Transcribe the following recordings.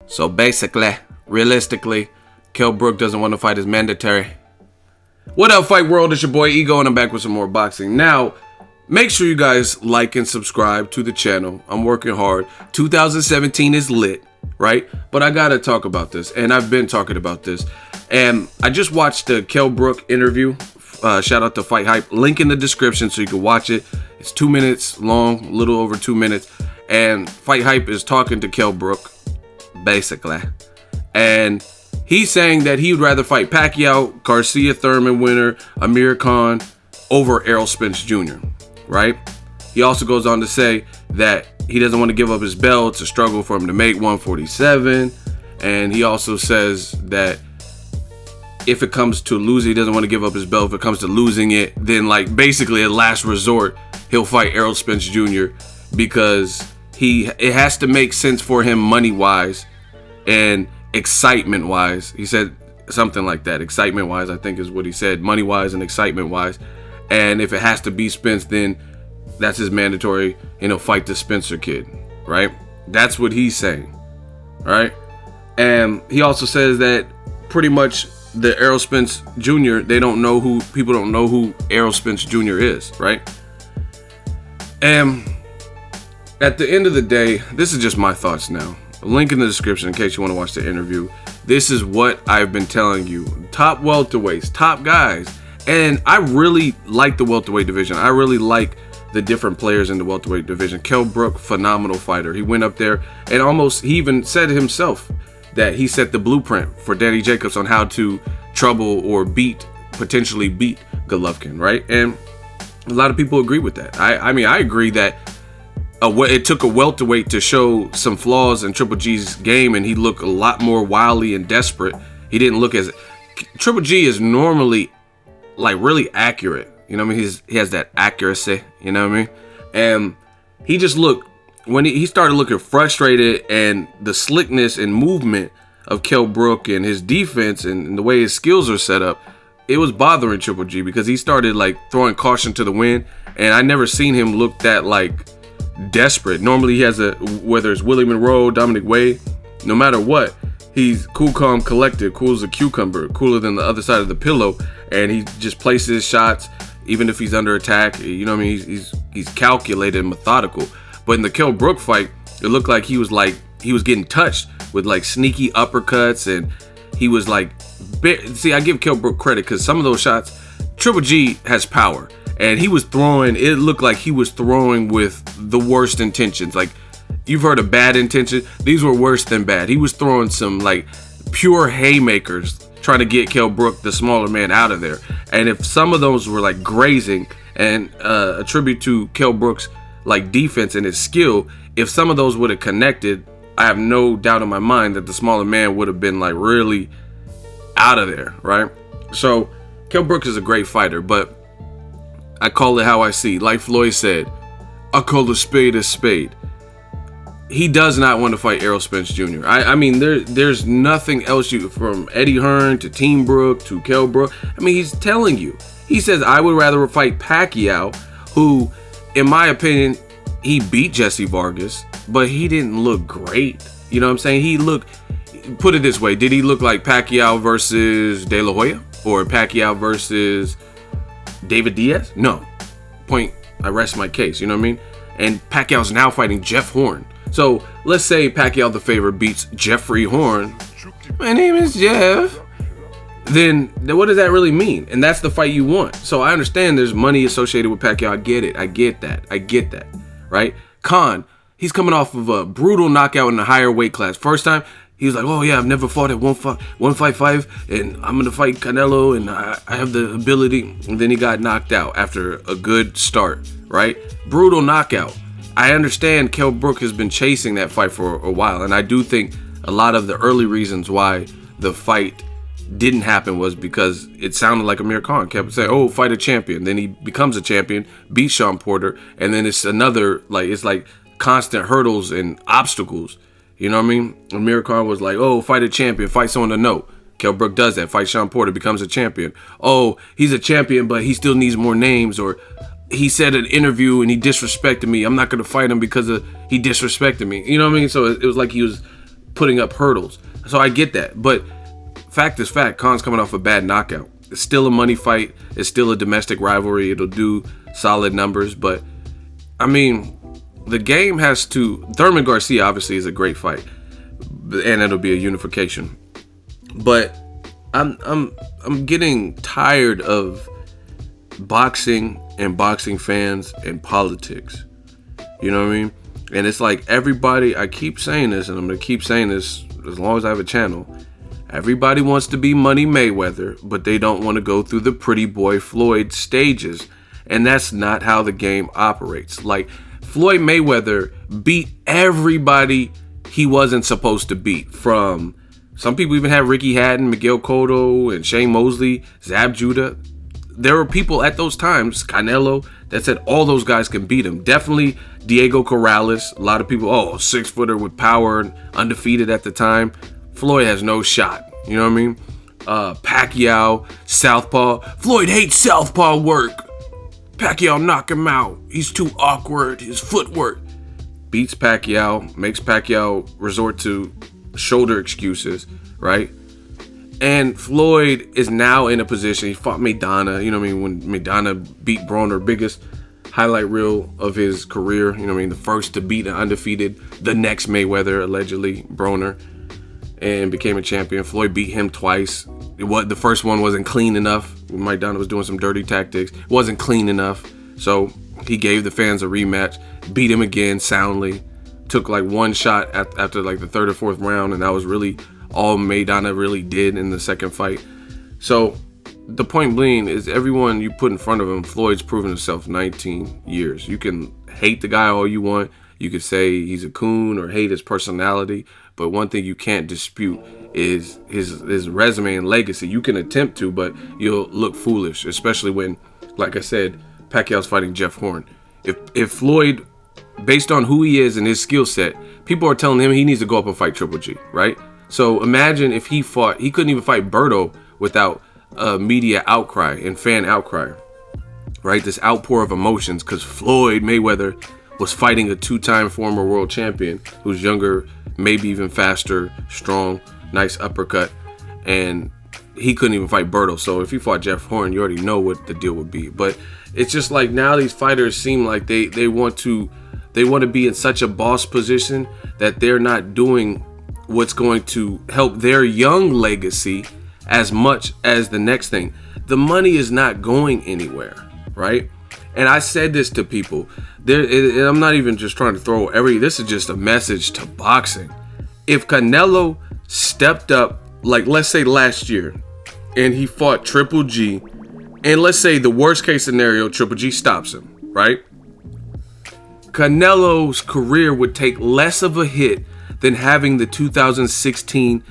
So basically, realistically, Kell Brook doesn't want to fight as mandatory. What up, Fight World? It's your boy Ego, and I'm back with some more boxing. Now, make sure you guys like and subscribe to the channel. I'm working hard. 2017 is lit, right? But I gotta talk about this, and I've been talking about this. And I just watched the Kell Brook interview. Shout out to Fight Hype. Link in the description so you can watch it. It's 2 minutes long, a little over 2 minutes. And Fight Hype is talking to Kell Brook, basically. And he's saying that he would rather fight Pacquiao, Garcia-Thurman winner, AMIR Khan, over Errol Spence Jr., right? He also goes on to say that he doesn't want to give up his belt. It's a struggle for him to make 147. And he also says that if it comes to losing, he doesn't want to give up his belt. If it comes to losing it, then like basically at last resort, he'll fight Errol Spence Jr. because it has to make sense for him money-wise and excitement-wise. He said something like that. Excitement-wise, I think is what he said. Money-wise and excitement-wise. And if it has to be Spence, then that's his mandatory, and he'll fight the Spencer kid, right? That's what he's saying, right? And he also says that pretty much the Errol Spence Jr., people don't know who Errol Spence Jr. is, right? And at the end of the day, this is just my thoughts now. A link in the description in case you want to watch the interview. This is what I've been telling you. Top welterweights, top guys. And I really like the welterweight division. I really like the different players in the welterweight division. Kell Brook, phenomenal fighter. He went up there and he even said himself that he set the blueprint for Danny Jacobs on how to trouble or potentially beat Golovkin, right? And a lot of people agree with that. I mean, I agree that it took a welterweight to show some flaws in Triple G's game, and he looked a lot more wily and desperate. He didn't look as... Triple G is normally like really accurate. You know what I mean? He has that accuracy, you know what I mean? And he just looked... When he started looking frustrated, and the slickness and movement of Kell Brook and his defense and the way his skills are set up, it was bothering Triple G because he started like throwing caution to the wind, and I never seen him look that like desperate. Normally he has whether it's Willie Monroe, Dominic Wade, no matter what, he's cool, calm, collected, cool as a cucumber, cooler than the other side of the pillow, and he just places his shots even if he's under attack. You know what I mean? He's calculated and methodical. But in the Kell Brook fight, it looked like he was getting touched with like sneaky uppercuts, and he was like, see, I give Kell Brook credit because some of those shots, Triple G has power, and he was throwing, it looked like he was throwing with the worst intentions. Like, you've heard of bad intentions, these were worse than bad. He was throwing some like pure haymakers trying to get Kell Brook, the smaller man, out of there. And if some of those were like grazing, and a tribute to Kell Brook's like defense and his skill, if some of those would have connected, I have no doubt in my mind that the smaller man would have been like really out of there, right? So Kell Brook is a great fighter, but I call it how I see. Like Floyd said, I call a spade a spade. He does not want to fight Errol Spence Jr. I mean, there's nothing else from Eddie Hearn to Team Brook to Kell Brook. I mean, he's telling you. He says, I would rather fight Pacquiao, who, in my opinion, he beat Jesse Vargas, but he didn't look great. You know what I'm saying? Put it this way, did he look like Pacquiao versus De La Hoya? Or Pacquiao versus David Diaz? No. I rest my case, you know what I mean? And Pacquiao's now fighting Jeff Horn. So let's say Pacquiao the favorite beats Jeffrey Horn. My name is Jeff. Then what does that really mean? And that's the fight you want. So I understand there's money associated with Pacquiao. I get it. I get that. Right? Khan, he's coming off of a brutal knockout in a higher weight class. First time, he was like, oh yeah, I've never fought at 155, and I'm going to fight Canelo, and I have the ability. And then he got knocked out after a good start, right? Brutal knockout. I understand Kell Brook has been chasing that fight for a while, and I do think a lot of the early reasons why the fight didn't happen was because it sounded like Amir Khan kept saying, oh, fight a champion. Then he becomes a champion, beats Sean Porter, and then it's another, like, it's like constant hurdles and obstacles. You know what I mean? Amir Khan was like, oh, fight a champion, fight someone to know. Kell Brook does that, fight Sean Porter, becomes a champion. Oh, he's a champion, but he still needs more names. Or he said an interview and he disrespected me. I'm not going to fight him because he disrespected me. You know what I mean? So it was like he was putting up hurdles. So I get that. But fact is fact, Khan's coming off a bad knockout. It's still a money fight. It's still a domestic rivalry. It'll do solid numbers. But, I mean, the game has to... Thurman Garcia obviously is a great fight. And it'll be a unification. But I'm getting tired of boxing and boxing fans and politics. You know what I mean? And it's like everybody, I keep saying this, and I'm going to keep saying this as long as I have a channel. Everybody wants to be Money Mayweather, but they don't want to go through the pretty boy Floyd stages. And that's not how the game operates. Like, Floyd Mayweather beat everybody he wasn't supposed to beat. From, some people even had Ricky Hatton, Miguel Cotto, and Shane Mosley, Zab Judah. There were people at those times, Canelo, that said all those guys can beat him. Definitely Diego Corrales. A lot of people, 6-footer with power, undefeated at the time. Floyd has no shot. You know what I mean? Pacquiao, southpaw. Floyd hates southpaw work. Pacquiao knock him out. He's too awkward. His footwork. Beats Pacquiao. Makes Pacquiao resort to shoulder excuses, right? And Floyd is now in a position, he fought Maidana, you know what I mean, when Maidana beat Broner, biggest highlight reel of his career, you know what I mean, the first to beat an undefeated, the next Mayweather, allegedly, Broner, and became a champion. Floyd beat him twice. The first one wasn't clean enough. Maidana was doing some dirty tactics. It wasn't clean enough, so he gave the fans a rematch, beat him again soundly, took like one shot after like the third or fourth round, and that was really all Maidana really did in the second fight. So the point being is, everyone you put in front of him, Floyd's proven himself 19 years. You can hate the guy all you want. You could say he's a coon or hate his personality. But one thing you can't dispute is his resume and legacy. You can attempt to, but you'll look foolish, especially when, like I said, Pacquiao's fighting Jeff Horn. If Floyd, based on who he is and his skill set, people are telling him he needs to go up and fight Triple G, right? So imagine if he couldn't even fight Berto without media outcry and fan outcry, right? This outpour of emotions, because Floyd Mayweather was fighting a two-time former world champion who's younger, maybe even faster, strong, nice uppercut, and he couldn't even fight Berto. So if he fought Jeff Horn, you already know what the deal would be. But it's just like now these fighters seem like they want to be in such a boss position that they're not doing what's going to help their young legacy as much as the next thing. The money is not going anywhere, right? And I said this to people. I'm not even just trying to throw this is just a message to boxing. If Canelo stepped up, like let's say last year, and he fought Triple G, and let's say the worst case scenario, Triple G stops him, right? Canelo's career would take less of a hit than having the 2016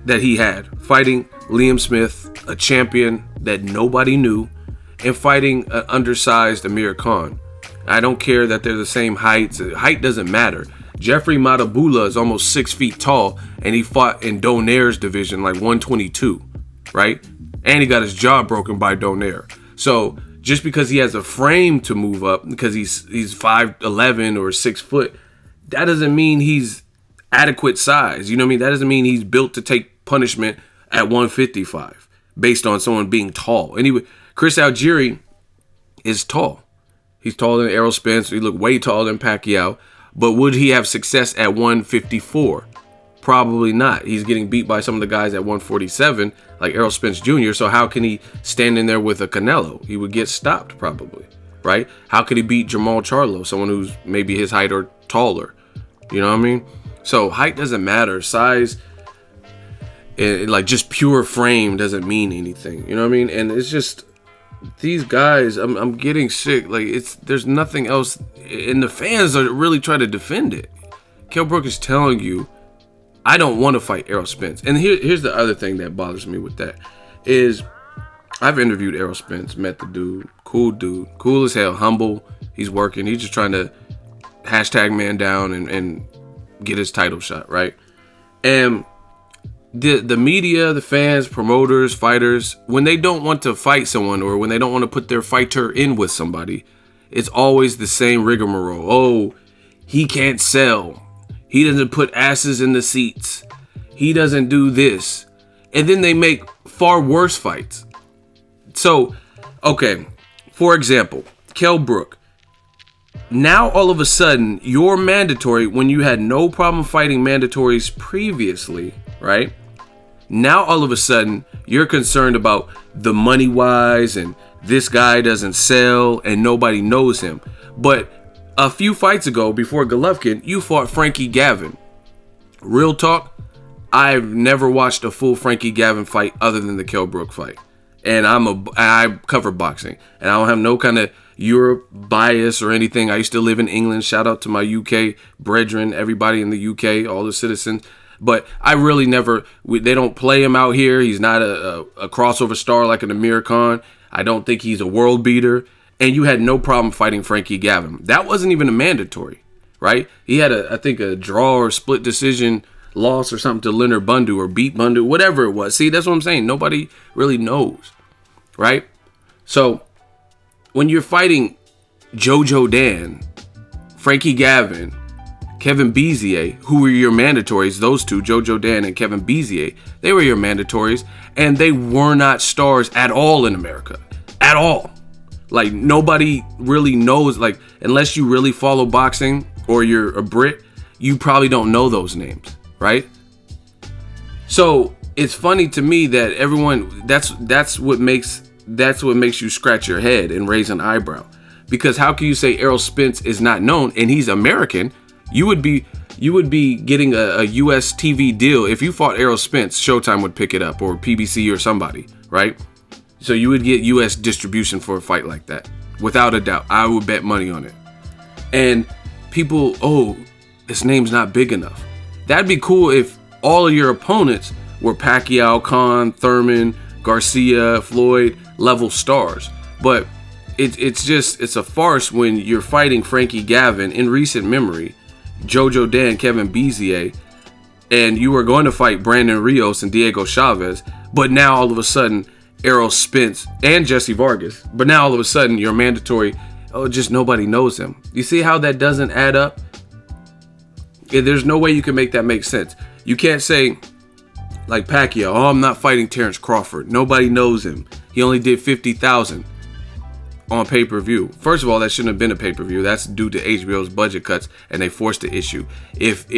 that he had, fighting Liam Smith, a champion that nobody knew, and fighting an undersized Amir Khan. I don't care that they're the same heights. Height doesn't matter. Jeffrey Matabula is almost 6 feet tall, and he fought in Donaire's division, like 122, right? And he got his jaw broken by Donaire. So just because he has a frame to move up, because he's 5'11" or 6 foot, that doesn't mean he's adequate size. You know what I mean? That doesn't mean he's built to take punishment at 155 based on someone being tall. Anyway, Chris Algieri is tall. He's taller than Errol Spence. He looked way taller than Pacquiao. But would he have success at 154? Probably not. He's getting beat by some of the guys at 147, like Errol Spence Jr. So how can he stand in there with a Canelo? He would get stopped probably, right? How could he beat Jamal Charlo, someone who's maybe his height or taller? You know what I mean? So height doesn't matter. Size, like just pure frame doesn't mean anything. You know what I mean? And it's just these guys, I'm getting sick. Like there's nothing else, and the fans are really trying to defend it. Kell Brook is telling you, I don't want to fight Errol Spence. And here's the other thing that bothers me with that is I've interviewed Errol Spence, met the dude, cool as hell, humble. He's working. He's just trying to hashtag man down and get his title shot, right? And the media, the fans, promoters, fighters, when they don't want to fight someone or when they don't want to put their fighter in with somebody, it's always the same rigmarole. Oh, he can't sell. He doesn't put asses in the seats. He doesn't do this. And then they make far worse fights. So, okay, for example, Kell Brook. Now, all of a sudden, you're mandatory when you had no problem fighting mandatories previously, right? Now, all of a sudden, you're concerned about the money-wise and this guy doesn't sell and nobody knows him. But a few fights ago, before Golovkin, you fought Frankie Gavin. Real talk, I've never watched a full Frankie Gavin fight other than the Kell Brook fight. And I cover boxing. And I don't have no kind of Europe bias or anything. I used to live in England. Shout out to my UK brethren, everybody in the UK, all the citizens. But I really never, they don't play him out here. He's not a crossover star like an AMIR Khan. I don't think he's a world beater. And you had no problem fighting Frankie Gavin. That wasn't even a mandatory, right? He had, I think, a draw or split decision loss or something to Leonard Bundu or beat Bundu, whatever it was. See, that's what I'm saying. Nobody really knows, right? So when you're fighting Jojo Dan, Frankie Gavin, Kevin Bezier, who were your mandatories, those two, Jojo Dan and Kevin Bezier, they were your mandatories, and they were not stars at all in America. At all. Like, nobody really knows, like, unless you really follow boxing or you're a Brit, you probably don't know those names, right? So it's funny to me that everyone, that's what makes you scratch your head and raise an eyebrow. Because how can you say Errol Spence is not known and he's American? You would be getting a US TV deal. If you fought Errol Spence, Showtime would pick it up, or PBC or somebody, right? So you would get US distribution for a fight like that. Without a doubt. I would bet money on it. And people, oh, this name's not big enough. That'd be cool if all of your opponents were Pacquiao, Khan, Thurman, Garcia, Floyd level stars. But it's a farce when you're fighting Frankie Gavin in recent memory, Jojo Dan, Kevin Bezier, and you were going to fight Brandon Rios and Diego Chavez, but now all of a sudden Errol Spence and Jesse Vargas, but now all of a sudden you're mandatory. Oh, just nobody knows him. You see how that doesn't add up? There's no way you can make that make sense. You can't say like Pacquiao, oh, I'm not fighting Terrence Crawford. Nobody knows him. He only did 50,000 on pay-per-view. First of all, that shouldn't have been a pay-per-view. That's due to HBO's budget cuts, and they forced the issue. If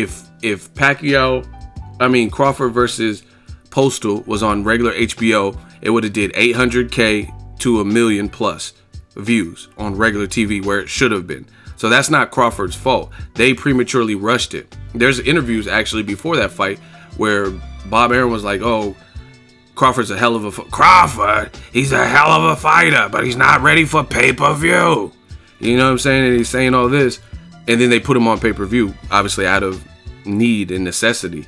Crawford versus Postal was on regular HBO, it would have did 800K to 1 million plus views on regular TV where it should have been. So that's not Crawford's fault. They prematurely rushed it. There's interviews actually before that fight where Bob Arum was like, oh, Crawford's a hell of a Crawford, he's a hell of a fighter, but he's not ready for pay-per-view. You know what I'm saying? And he's saying all this, and then they put him on pay-per-view, obviously out of need and necessity.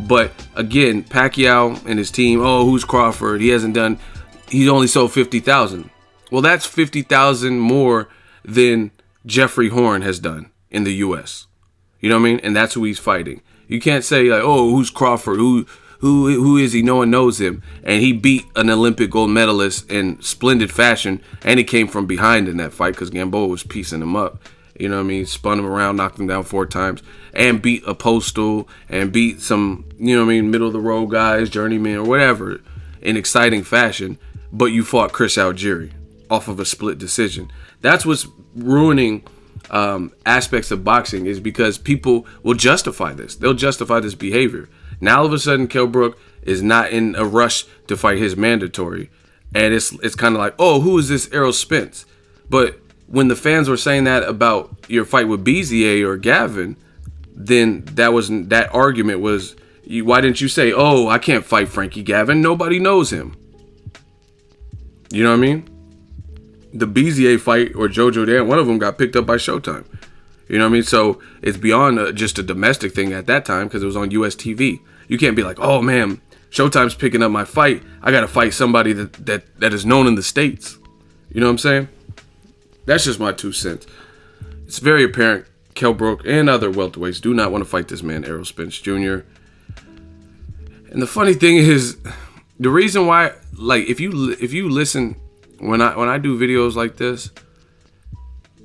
But again, Pacquiao and his team, oh, who's Crawford? He's only sold 50,000. Well, that's 50,000 more than Jeffrey Horn has done in the U.S. You know what I mean? And that's who he's fighting. You can't say like, oh, who's Crawford? Who is he? No one knows him. And he beat an Olympic gold medalist in splendid fashion. And he came from behind in that fight because Gamboa was piecing him up. You know what I mean? Spun him around, knocked him down 4 times. And beat a Postal and beat some, you know what I mean, middle of the road guys, journeyman or whatever in exciting fashion. But you fought Chris Algieri off of a split decision. That's what's ruining aspects of boxing, is because people will justify this. They'll justify this behavior. Now all of a sudden Kell Brook is not in a rush to fight his mandatory. And it's kind of like, oh, who is this Errol Spence? But when the fans were saying that about your fight with Bezier or Gavin, then that argument was, why didn't you say, oh, I can't fight Frankie Gavin, nobody knows him? You know what I mean? The Bezier fight or Jojo Dan, one of them got picked up by Showtime. You know what I mean? So it's beyond just a domestic thing at that time because it was on US TV. You can't be like, oh man, Showtime's picking up my fight. I got to fight somebody that is known in the States. You know what I'm saying? That's just my 2 cents. It's very apparent Kell Brook and other welterweights do not want to fight this man, Errol Spence Jr. And the funny thing is, the reason why, like, if you listen, when I do videos like this,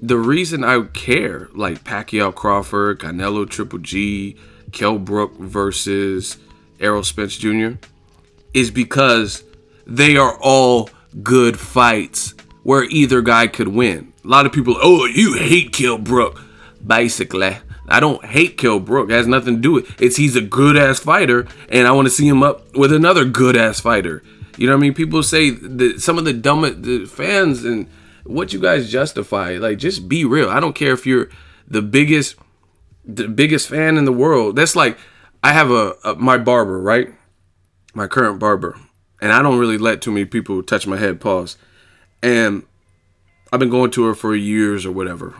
the reason I care, like Pacquiao Crawford, Canelo Triple G, Kell Brook versus Errol Spence Jr., is because they are all good fights where either guy could win. A lot of people, oh, you hate Kell Brook. Basically, I don't hate Kell Brook. It has nothing to do with it. He's a good ass fighter, and I want to see him up with another good ass fighter. You know what I mean? People say that some of the fans and what you guys justify. Like, just be real. I don't care if you're the biggest fan in the world. That's like, I have my barber, right? My current barber, and I don't really let too many people touch my head. Pause. And I've been going to her for years or whatever.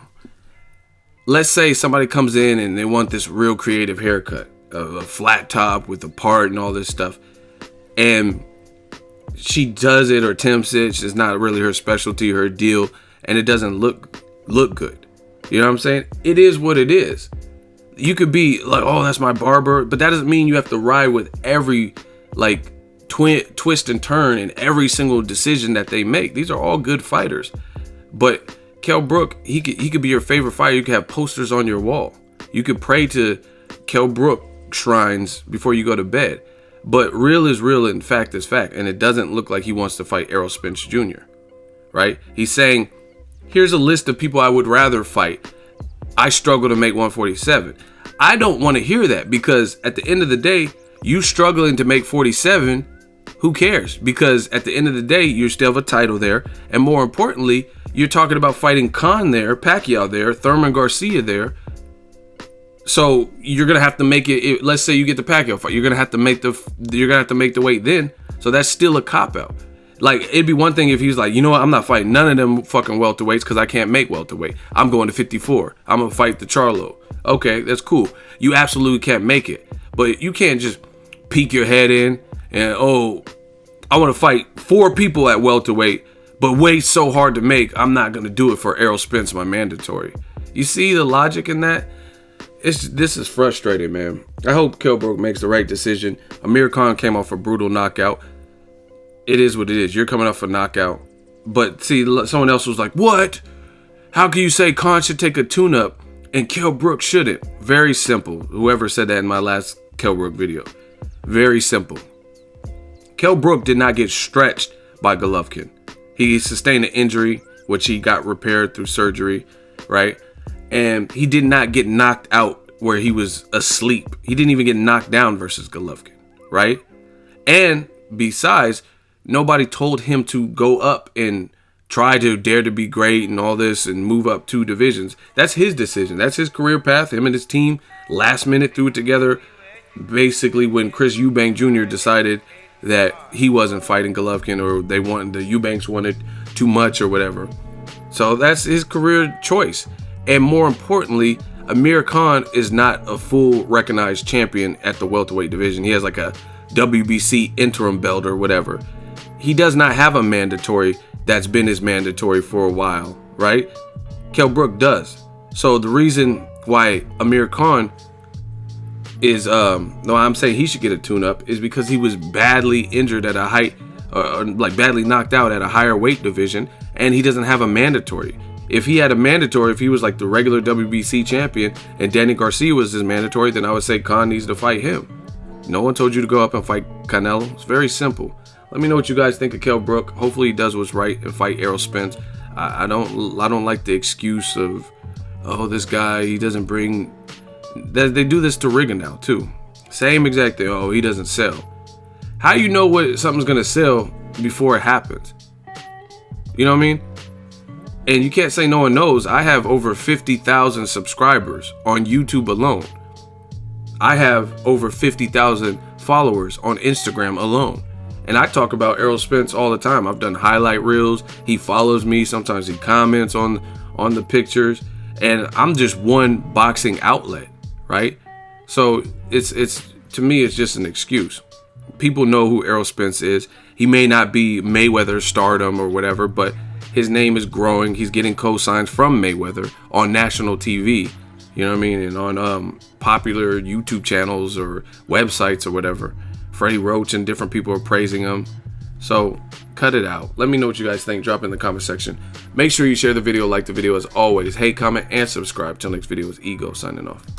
Let's say somebody comes in and they want this real creative haircut, a flat top with a part and all this stuff, and she does it or attempts it. It's not really her specialty, her deal, and it doesn't look good. You know what I'm saying? It is what it is. You could be like, oh, that's my barber, but that doesn't mean you have to ride with every like twist and turn in every single decision that they make. These are all good fighters, but Kell Brook, he could be your favorite fighter. You could have posters on your wall. You could pray to Kell Brook shrines before you go to bed. But real is real and fact is fact. And it doesn't look like he wants to fight Errol Spence Jr., right? He's saying, here's a list of people I would rather fight. I struggle to make 147. I don't want to hear that, because at the end of the day, you struggling to make 47, who cares? Because at the end of the day, you still have a title there. And more importantly, you're talking about fighting Khan there, Pacquiao there, Thurman Garcia there. So you're gonna have to make it. Let's say you get the Pacquiao fight, you're gonna have to make the weight then. So that's still a cop out. Like, it'd be one thing if he's like, you know what, I'm not fighting none of them fucking welterweights because I can't make welterweight. I'm going to 54. I'm gonna fight the Charlo. Okay, that's cool. You absolutely can't make it, but you can't just peek your head in and, oh, I want to fight 4 people at welterweight, but weight's so hard to make, I'm not gonna do it for Errol Spence, my mandatory. You see the logic in that? This is frustrating, man. I hope Kell Brook makes the right decision. Amir Khan came off a brutal knockout. It is what it is. You're coming off a knockout. But see, someone else was like, what? How can you say Khan should take a tune-up and Kell Brook shouldn't? Very simple. Whoever said that in my last Kell Brook video. Very simple. Kell Brook did not get stretched by Golovkin. He sustained an injury, which he got repaired through surgery, right? And he did not get knocked out where he was asleep. He didn't even get knocked down versus Golovkin, right? And besides, nobody told him to go up and try to dare to be great and all this and move up 2 divisions. That's his decision. That's his career path. Him and his team last minute threw it together. Basically, when Chris Eubank Jr. decided that he wasn't fighting Golovkin, or the Eubanks wanted too much or whatever. So that's his career choice. And more importantly, Amir Khan is not a full recognized champion at the welterweight division. He has like a WBC interim belt or whatever. He does not have a mandatory that's been his mandatory for a while, right? Kell Brook does. So the reason why Amir Khan is, no, I'm saying he should get a tune-up, is because he was badly injured at a height, like badly knocked out at a higher weight division, and he doesn't have a mandatory. If he had a mandatory, if he was like the regular WBC champion and Danny Garcia was his mandatory, then I would say Khan needs to fight him. No one told you to go up and fight Canelo. It's very simple. Let me know what you guys think of Kell Brook. Hopefully he does what's right and fight Errol Spence. I don't like the excuse of, oh, this guy, he doesn't bring. They do this to Riga now too. Same exact thing. Oh, he doesn't sell. How do you know what something's gonna sell before it happens? You know what I mean? And you can't say no one knows. I have over 50,000 subscribers on YouTube alone. I have over 50,000 followers on Instagram alone. And I talk about Errol Spence all the time. I've done highlight reels. He follows me. Sometimes he comments on the pictures. And I'm just one boxing outlet, right? So it's to me, it's just an excuse. People know who Errol Spence is. He may not be Mayweather's stardom or whatever, but his name is growing. He's getting cosigns from Mayweather on national TV, you know what I mean? And on popular YouTube channels or websites or whatever. Freddie Roach and different people are praising him. So Cut it out. Let me know what you guys think. Drop it in the comment section. Make sure you share the video, like the video as always. Hate, comment, and subscribe. Till next video is Ego signing off.